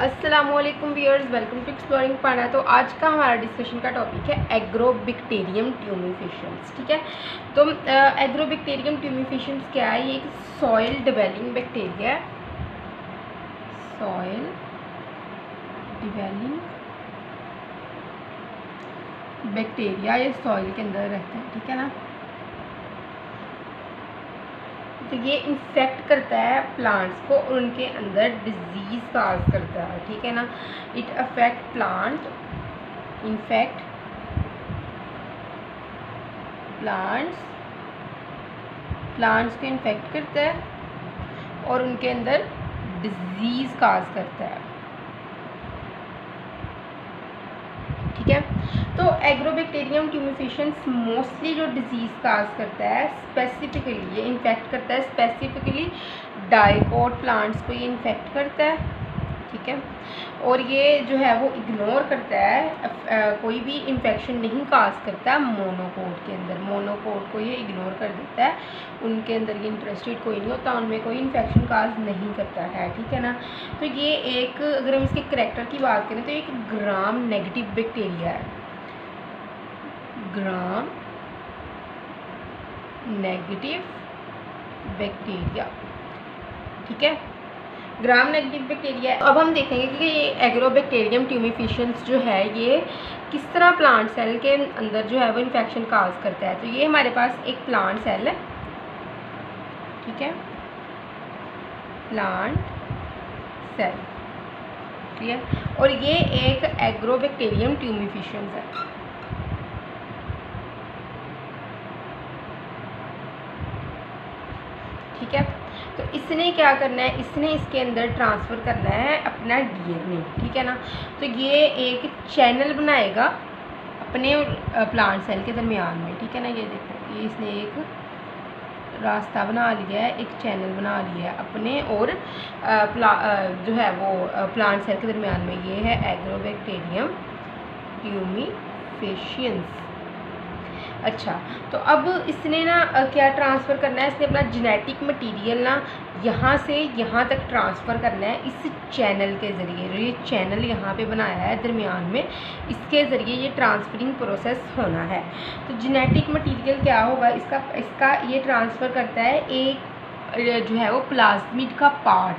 अस्सलामुअलैकुम viewers, welcome to exploring पाना। तो आज का हमारा डिस्कशन का टॉपिक है एग्रोबैक्टीरियम ट्यूमिफिशंस। ठीक है, तो एग्रोबैक्टीरियम ट्यूमिफिशंस क्या है? ये एक सॉइल डिवेलिंग बैक्टीरिया है। सॉइल डिवेलिंग बैक्टीरिया, ये सॉइल के अंदर रहते हैं। ठीक है ना, तो ये इन्फेक्ट करता है प्लांट्स को और उनके अंदर डिजीज़ काज करता है। ठीक है ना, it affect plant, infect plants को इन्फेक्ट करता है और उनके अंदर डिजीज़ काज करता है। ठीक है, तो एग्रोबैक्टीरियम ट्यूमिफिशंस मोस्टली जो डिजीज़ काज करता है, स्पेसिफिकली ये इन्फेक्ट करता है, स्पेसिफिकली डाइकोट प्लांट्स को ये इन्फेक्ट करता है। ठीक है, और ये जो है वो इग्नोर करता है, कोई भी इन्फेक्शन नहीं काज करता मोनोकोट के अंदर। मोनोकोट को ये इग्नोर कर देता है, उनके अंदर ये इंटरेस्टेड कोई नहीं होता, उनमें कोई इन्फेक्शन काज नहीं करता है। ठीक है ना, तो ये एक, अगर हम इसके करैक्टर की बात करें तो एक ग्राम नेगेटिव बैक्टीरिया है। ग्राम नेगेटिव बैक्टीरिया, ठीक है, ग्राम नेगेटिव बैक्टीरिया। अब हम देखेंगे कि ये एग्रोबैक्टीरियम ट्यूमिफिशंस जो है ये किस तरह प्लांट सेल के अंदर जो है वो इन्फेक्शन काज करता है। तो ये हमारे पास एक प्लांट सेल है। ठीक है, प्लांट सेल, क्लियर, और ये एक एग्रोबैक्टीरियम ट्यूमिफिशंस है। ठीक है, तो इसने क्या करना है, इसने इसके अंदर ट्रांसफ़र करना है अपना डीएनए। ठीक है ना, तो ये एक चैनल बनाएगा अपने प्लांट सेल के दरमियान में। ठीक है ना, ये देखो, ये इसने एक रास्ता बना लिया है, एक चैनल बना लिया है अपने और जो है वो प्लांट सेल के दरमियान में। ये है एग्रोबैक्टीरियम ट्यूमिफिशंस। अच्छा, तो अब इसने ना क्या ट्रांसफ़र करना है, इसने अपना जेनेटिक मटेरियल ना यहाँ से यहाँ तक ट्रांसफ़र करना है इस चैनल के ज़रिए। जो ये चैनल यहाँ पे बनाया है दरमियान में, इसके ज़रिए ये ट्रांसफरिंग प्रोसेस होना है। तो जेनेटिक मटेरियल क्या होगा इसका ये ट्रांसफ़र करता है एक जो है वो प्लाज्मिड का part.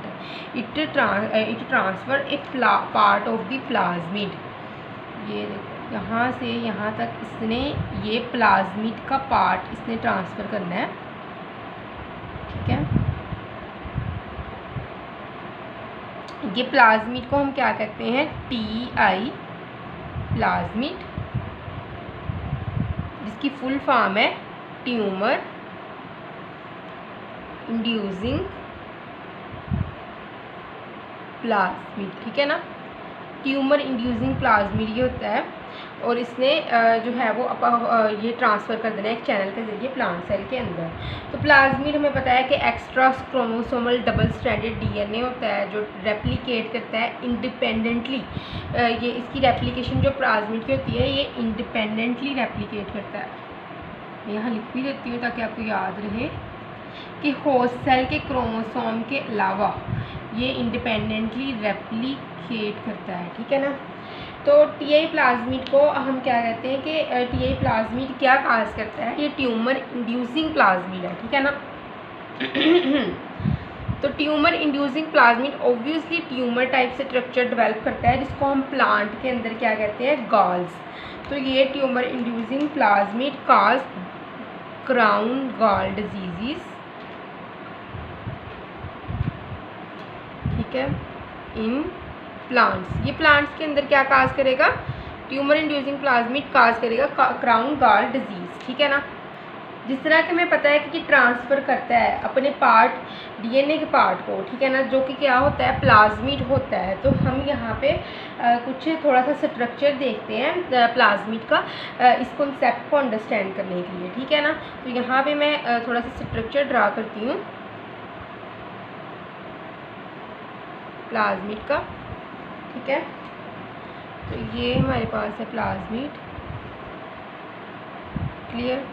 It transfer A part of the plasmid. ये देखो, यहाँ से यहाँ तक इसने ये प्लाज्मिड का पार्ट इसने ट्रांसफ़र करना है। ठीक है, ये प्लाज्मिड को हम क्या कहते हैं, TI प्लाज्मिड, जिसकी फुल फॉर्म है ट्यूमर इंड्यूसिंग प्लाज्मिड। ठीक है ना, ट्यूमर इंड्यूसिंग प्लाज्मिड ये होता है, और इसने जो है वो ये ट्रांसफ़र कर देना है एक चैनल के ज़रिए प्लांट सेल के अंदर। तो प्लाज्मिड हमें पता है कि extra chromosomal double stranded DNA होता है जो रेप्लिकेट करता है इंडिपेंडेंटली। ये इसकी रेप्लिकेशन जो प्लाज्मिड की होती है ये इंडिपेंडेंटली रेप्लिकेट करता है। यहाँ लिख भी देती हूँ ताकि आपको याद रहे कि होस्ट सेल के क्रोमोसोम के अलावा ये इंडिपेंडेंटली रेप्लिकेट करता है। ठीक है ना, तो TI प्लाज्मिड को हम क्या कहते हैं कि TI प्लाज्मिड क्या काज करता है, ये ट्यूमर इंड्यूसिंग प्लाज्मिड है। ठीक है ना, तो tumour inducing plasmid obviously tumour type से स्ट्रक्चर डेवलप करता है, जिसको हम प्लांट के अंदर क्या कहते हैं, गॉल्स। तो ये ट्यूमर इंड्यूसिंग प्लाज्मिड काज क्राउन गॉल डिजीज़। ठीक है, इन प्लांट्स, ये प्लांट्स के अंदर क्या काज करेगा, ट्यूमर इंड्यूसिंग प्लाज्मिड काज करेगा क्राउन गॉल डिजीज़। ठीक है ना, जिस तरह कि हमें पता है कि ट्रांसफ़र करता है अपने पार्ट, डीएनए के पार्ट को। ठीक है ना, जो कि क्या होता है, प्लाज्मिड होता है। तो हम यहाँ पे कुछ थोड़ा सा स्ट्रक्चर देखते हैं प्लाज्मिड का, इस कॉन्सेप्ट को अंडरस्टैंड करने के लिए। ठीक है ना, तो यहाँ पे मैं थोड़ा सा स्ट्रक्चर ड्रा करती हूँ प्लाज्मिड का। ठीक है, तो ये हमारे पास है प्लाज्मिड, क्लियर।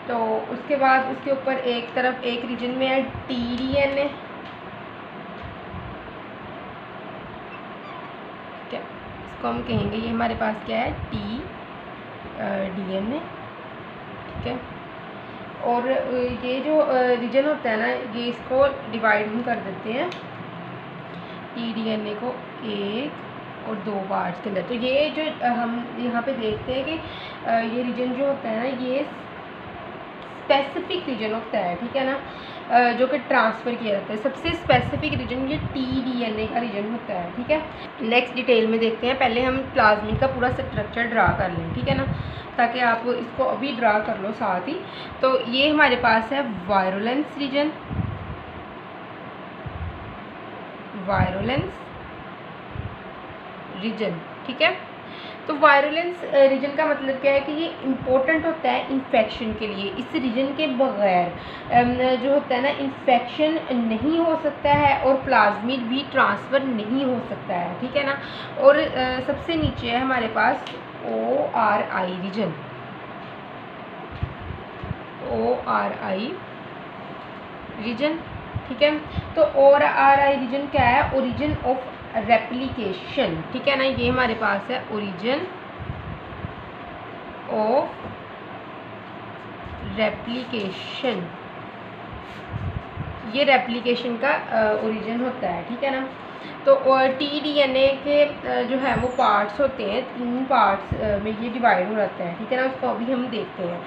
तो उसके बाद उसके ऊपर एक तरफ एक रीजन में है TDNA, ठीक है, इसको हम कहेंगे ये हमारे पास क्या है, DNA, ठीक है। और ये जो रीजन होता है ना, ये इसको डिवाइड हम कर देते हैं DNA को 1 और 2 पार्ट्स के अंदर। तो ये जो हम यहाँ पे देखते हैं कि ये रीजन जो होता है ना, ये स्पेसिफिक रीजन होता है, ठीक है ना, जो कि ट्रांसफ़र किया जाता है। सबसे स्पेसिफिक रीजन ये DNA का रीजन होता है, ठीक है। नेक्स्ट डिटेल में देखते हैं, पहले हम प्लाज्मिड का पूरा स्ट्रक्चर ड्रा कर लें, ठीक है ना, ताकि आप इसको अभी ड्रा कर लो साथ ही। तो ये हमारे पास है वायरुलेंस रीजन, वायरुलेंस रीजन, ठीक है। तो वायरुलेंस रीजन का मतलब क्या है कि ये इम्पोर्टेंट होता है इन्फेक्शन के लिए। इस रीजन के बगैर जो होता है ना, इन्फेक्शन नहीं हो सकता है और प्लाज्मिड भी ट्रांसफ़र नहीं हो सकता है, ठीक है ना। और सबसे नीचे है हमारे पास ORI रीजन, ORI रीजन, ठीक है। तो ORI रीजन क्या है, ओरिजिन ऑफ रेप्लिकेशन, ठीक है ना। ये हमारे पास है ओरिजिन ऑफ रेप्लिकेशन, ये रेप्लिकेशन का ओरिजिन होता है, ठीक है ना। तो TDNA के जो है वो पार्ट्स होते हैं, 3 पार्ट्स में ये डिवाइड हो जाता है, ठीक है ना। उसको अभी हम देखते हैं।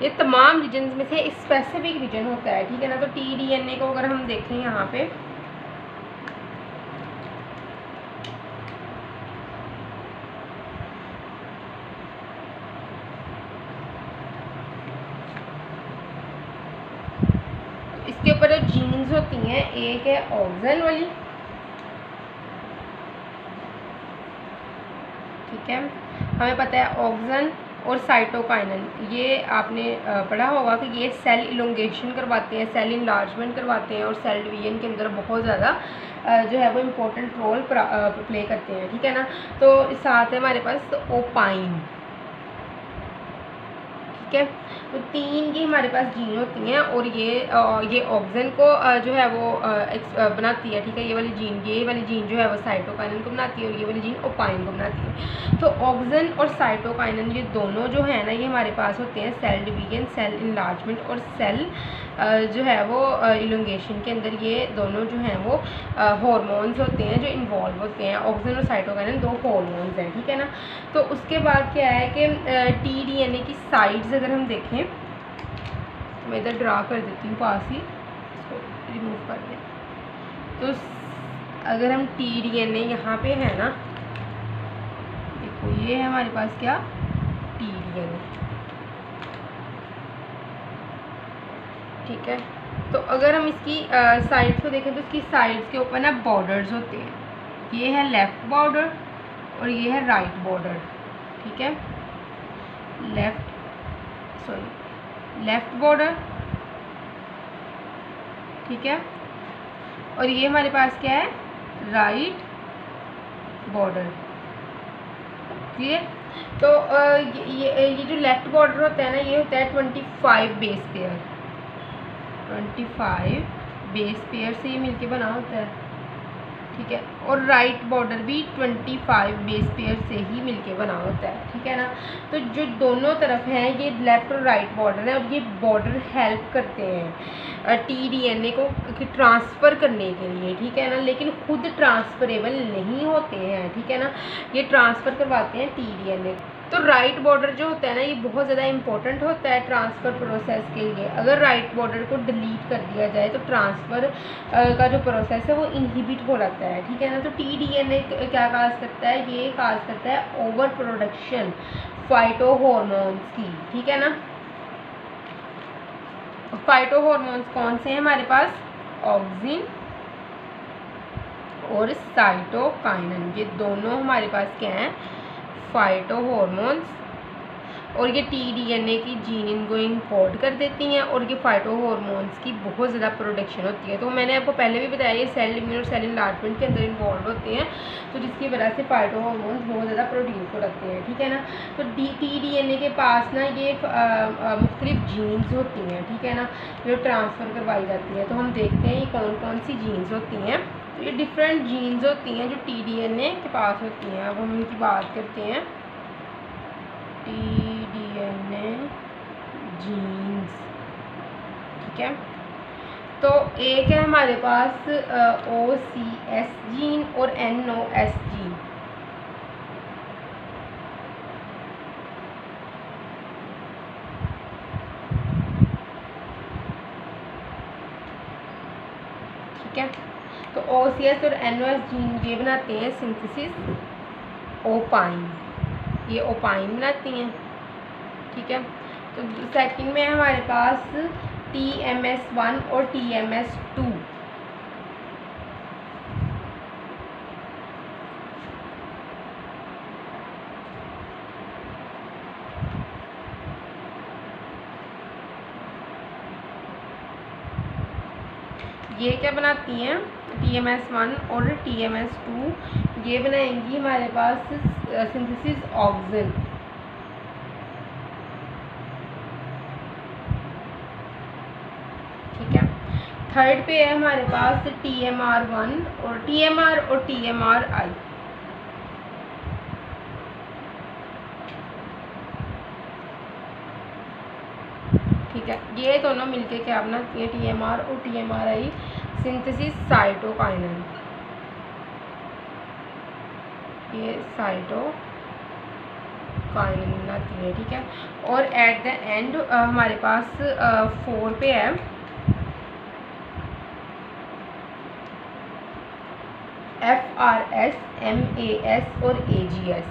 ये तमाम रीजन्स में से स्पेसिफिक रीजन होता है, ठीक है ना। तो TDNA को अगर हम देखें यहाँ पे, इसके ऊपर जो जीन्स होती हैं, एक है ऑक्सिन वाली, ठीक है। हमें पता है ऑक्सिन और साइटोकाइनिन, ये आपने पढ़ा होगा कि ये सेल इलोंगेशन करवाते हैं, सेल इनलार्जमेंट करवाते हैं और सेल डिवीजन के अंदर बहुत ज़्यादा जो है वो इम्पोर्टेंट रोल प्ले करते हैं, ठीक है ना। तो साथ है हमारे पास ओपाइन, ठीक है। तो 3 की हमारे पास जीन होती हैं और ये ऑक्सिन को जो है वो बनाती है, ठीक है। ये वाली जीन जो है वो साइटोकाइनिन को बनाती है और ये वाली जीन ओपाइन को बनाती है। तो ऑक्सिन और साइटोकाइनिन ये दोनों जो है ना, ये हमारे पास होते हैं सेल डिवीजन, सेल इनलार्जमेंट और सेल जो है वो इलोंगेशन के अंदर। ये दोनों जो हैं वो हार्मोन्स होते हैं जो इन्वॉल्व होते हैं। ऑक्सिन और साइटोकाइनिन 2 हार्मोन्स हैं, ठीक है ना। तो उसके बाद क्या है कि TDNA की साइड्स अगर हम देखें, मैं इधर ड्रा कर देती हूँ पास ही, इसको रिमूव कर दें। तो अगर हम TDNA यहाँ पे है ना, देखो ये है हमारे पास क्या, TDNA, ठीक है। तो अगर हम इसकी साइड्स को देखें तो इसकी साइड्स के ऊपर ना बॉर्डर्स होते हैं। ये है लेफ़्ट बॉर्डर और ये है राइट बॉर्डर, ठीक है। लेफ़्ट बॉर्डर, ठीक है। और ये हमारे पास क्या है, राइट बॉर्डर, ठीक है। तो ये जो लेफ़्ट बॉर्डर होता है ना, ये होता है 25 बेस पेयर, 25 बेस पेयर से ये मिलके बना होता है, ठीक है। और राइट बॉर्डर भी 25 बेस पेयर से ही मिलके बना होता है, ठीक है ना। तो जो दोनों तरफ हैं ये लेफ़्ट और राइट बॉर्डर है और ये बॉर्डर हेल्प करते हैं TDNA को ट्रांसफ़र करने के लिए, ठीक है ना। लेकिन खुद ट्रांसफरेबल नहीं होते हैं, ठीक है ना। ये ट्रांसफ़र करवाते हैं TDNA। तो राइट बॉर्डर जो होता है ना, ये बहुत ज़्यादा इंपॉर्टेंट होता है ट्रांसफ़र प्रोसेस के लिए। अगर राइट बॉर्डर को डिलीट कर दिया जाए तो ट्रांसफ़र का जो प्रोसेस है वो इनहिबिट हो जाता है, ठीक है ना। तो TDNA क्या काज करता है, ये काज करता है ओवर प्रोडक्शन फाइटो हॉर्मोन्स की, ठीक है ना। फाइटो हॉर्मोन्स कौन से हैं हमारे पास, ऑक्सिन और साइटोकाइनिन, ये दोनों हमारे पास क्या हैं, फाइटो हॉर्मोन्स। और ये TDNA की जीन इनको इंकोड कर देती हैं और ये फाइटो हॉर्मोन्स की बहुत ज़्यादा प्रोडक्शन होती है। तो मैंने आपको पहले भी बताया ये सेल डिवीजन और सेल इनलार्जमेंट के अंदर इन्वॉल्व होते हैं, तो जिसकी वजह से फाइटो हॉर्मोन्स बहुत ज़्यादा प्रोड्यूस हो जाते हैं, ठीक है ना। तो TDNA के पास ना ये मुख्तलिफ जीन्स होती हैं, ठीक है ना, जो ट्रांसफ़र करवाई जाती हैं। तो हम देखते हैं ये कौन कौन सी जीन्स होती हैं। तो ये डिफरेंट जीन्स होती हैं जो TDNA के पास होती हैं। अब हम इनकी बात करते हैं। TDNA जीन्स, ठीक है। तो एक है हमारे पास OCS जीन और NOS जीन। ठीक है, तो OCS और NOS जीन ये बनाते हैं सिंथेसिस ओपाइन, ये ओपाइन बनाती हैं, ठीक है। तो सेकंड में हमारे पास TMS1 और TMS2। ये क्या बनाती हैं? TMS1 और TMS2 ये बनाएंगी हमारे पास सिंथेसिस ऑक्सिन। ठीक है, थर्ड पे है हमारे पास TMR1 और TMRI। ठीक है, ये दोनों मिलके क्या बनाती है? TMR और TMRI सिंथेसिस साइटोकाइनेन। ये साइटोकाइनेन बनाती है, ठीक है। और एट द एंड हमारे पास 4 पे है FRS, MAS और AGS।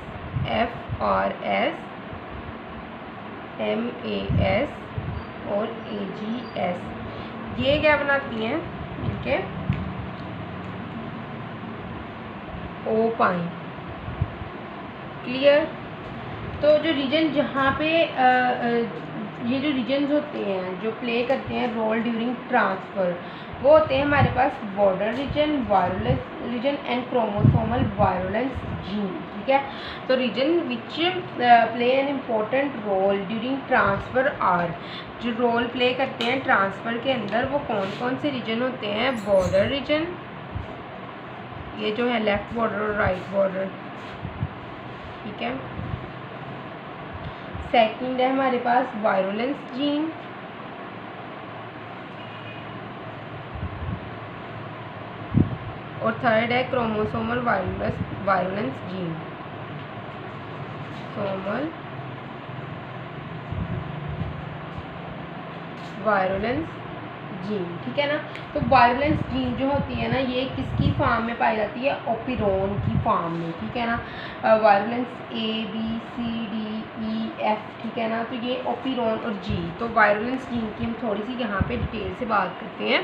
FRS, MAS और AGS ये क्या बनाती हैं? मिलके ओपाइन। क्लियर? तो जो रीजन जहाँ पे ये जो रीजन्स होते हैं जो प्ले करते हैं रोल ड्यूरिंग ट्रांसफ़र, वो होते हैं हमारे पास border region, virulence region and chromosomal virulence gene. ठीक है, तो region which play an important role during transfer R, जो रोल प्ले करते हैं ट्रांसफ़र के अंदर वो कौन कौन से रीजन होते हैं? बॉर्डर रीजन, ये जो है लेफ़्ट बॉर्डर और राइट बॉर्डर, ठीक है। सेकंड है हमारे पास वायरुलेंस जीन, और थर्ड है chromosomal virulence gene, Samuel virulence gene, ठीक है ना। तो वायरुलेंस जीन जो होती है ना, ये किसकी फॉर्म में पाई जाती है? ओपिरोन की फॉर्म में, ठीक है ना। वायरुलेंस ABCDEF, ठीक है ना। तो ये ओपिरोन और जी, तो वायरुलेंस जीन की हम थोड़ी सी यहाँ पे डिटेल से बात करते हैं।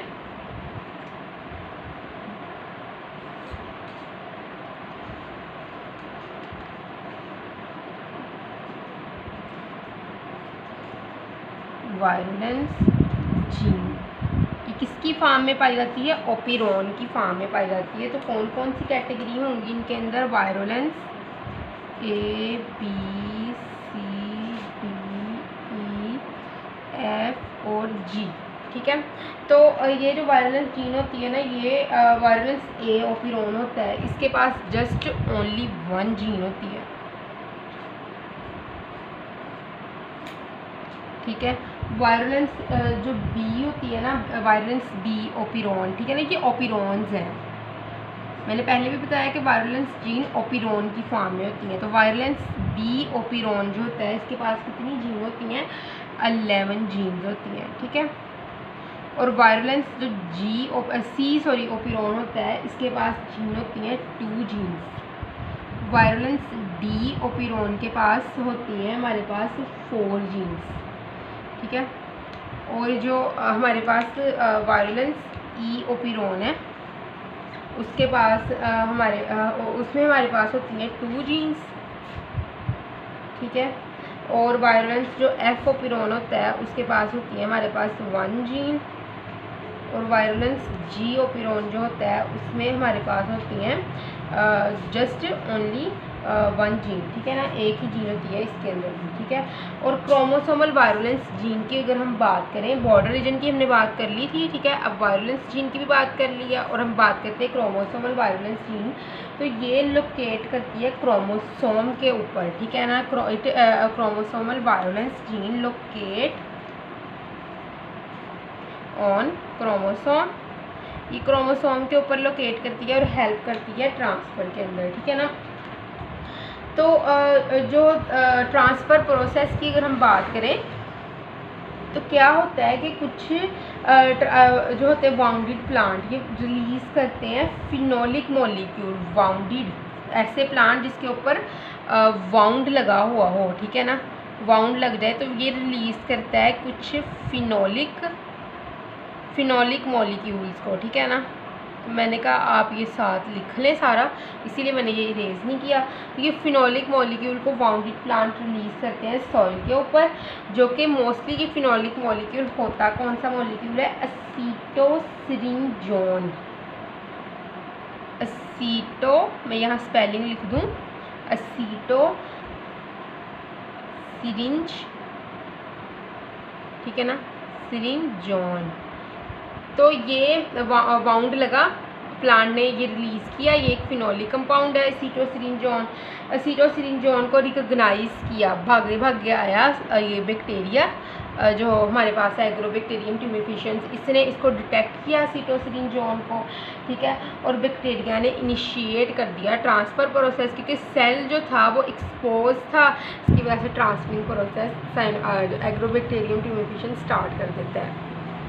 वायरुलेंस जीन ये किसकी फॉर्म में पाई जाती है? ओपिरोन की फॉर्म में पाई जाती है। तो कौन कौन सी कैटेगरी होंगी इनके अंदर? वायरुलेंस ABCDEF और G, ठीक है। तो ये जो वायरुलेंस जीन होती है ना, ये वायरुलेंस A ओपिरोन होता है, इसके पास जस्ट ओनली 1 जीन होती है, ठीक है। वायरुलेंस जो बी होती है ना, वायरुलेंस बी ओपिरोन, ठीक है ना, ये ओपिरोन्स हैं। मैंने पहले भी बताया कि वायरुलेंस जीन ओपिरोन की फॉर्म में होती है। तो वायरुलेंस बी ओपिरोन जो होता है, इसके पास कितनी जीन होती हैं? 11 जीन्स होती हैं, ठीक है। और वायरुलेंस जो सी ओपिरोन होता है, इसके पास जीन होती हैं 2 जीन्स। वायरुलेंस डी ओपिरोन के पास होती है हमारे पास 4 जीन्स, ठीक है। और जो हमारे पास वायरुलेंस ई ओपिरोन है, उसके पास उसमें हमारे पास होती हैं 2 जीन्स, ठीक है। और वायरुलेंस जो एफ ओपिरोन होता है, उसके पास होती है हमारे पास 1 जीन। और वायरुलेंस जी ओपेरॉन जो होता है उसमें हमारे पास होती हैं जस्ट ओनली 1 जीन, ठीक है ना, एक ही जीन होती है इसके अंदर भी, ठीक है। और क्रोमोसोमल वायरुलेंस जीन की अगर हम बात करें, बॉर्डर रीजन की हमने बात कर ली थी, ठीक है। अब वायरुलेंस जीन की भी बात कर ली है और हम बात करते हैं क्रोमोसोमल वायरुलेंस जीन। तो ये लोकेट करती है क्रोमोसोम के ऊपर, ठीक है ना। Chromosomal virulence gene locate on chromosome, ये क्रोमोसोम के ऊपर लोकेट करती है और हेल्प करती है ट्रांसफ़र के अंदर, ठीक है ना। तो जो ट्रांसफ़र प्रोसेस की अगर हम बात करें तो क्या होता है कि कुछ जो होते हैं वाउंडेड प्लांट ये रिलीज़ करते हैं फिनोलिक मॉलिक्यूल, वाउंडेड ऐसे प्लांट जिसके ऊपर वाउंड लगा हुआ हो, ठीक है ना, वाउंड लग जाए तो ये रिलीज़ करता है कुछ फिनोलिक मॉलिक्यूल्स को, ठीक है ना। तो मैंने कहा आप ये साथ लिख लें सारा, इसीलिए मैंने ये इरेज नहीं किया। तो ये फिनोलिक मॉलिक्यूल को वाउंडेड प्लांट रिलीज़ करते हैं सॉइल के ऊपर, जो कि मोस्टली ये फिनोलिक मॉलिक्यूल होता कौन सा मॉलिक्यूल है, एसीटोसिरिंजोन। एसीटो, मैं यहाँ स्पेलिंग लिख दूँ, एसीटोसिरिंज, ठीक है ना, सिरिंजोन। तो ये वाउंड लगा प्लांट ने ये रिलीज़ किया, ये एक फिनोलिक कंपाउंड है एसीटोसिरिंजोन। एसीटोसिरिंजोन को रिकॉग्नाइज किया, भागे आया ये बैक्टीरिया जो हमारे पास है एग्रोबैक्टीरियम ट्यूमेफिशंस, इसने इसको डिटेक्ट किया एसीटोसिरिंजोन को, ठीक है। और बैक्टीरिया ने इनिशिएट कर दिया ट्रांसफ़र प्रोसेस, क्योंकि सेल जो था वो एक्सपोज था, इसकी वजह से ट्रांसफरिंग प्रोसेस एग्रोबैक्टीरियम ट्यूमेफिशंस स्टार्ट कर देता है।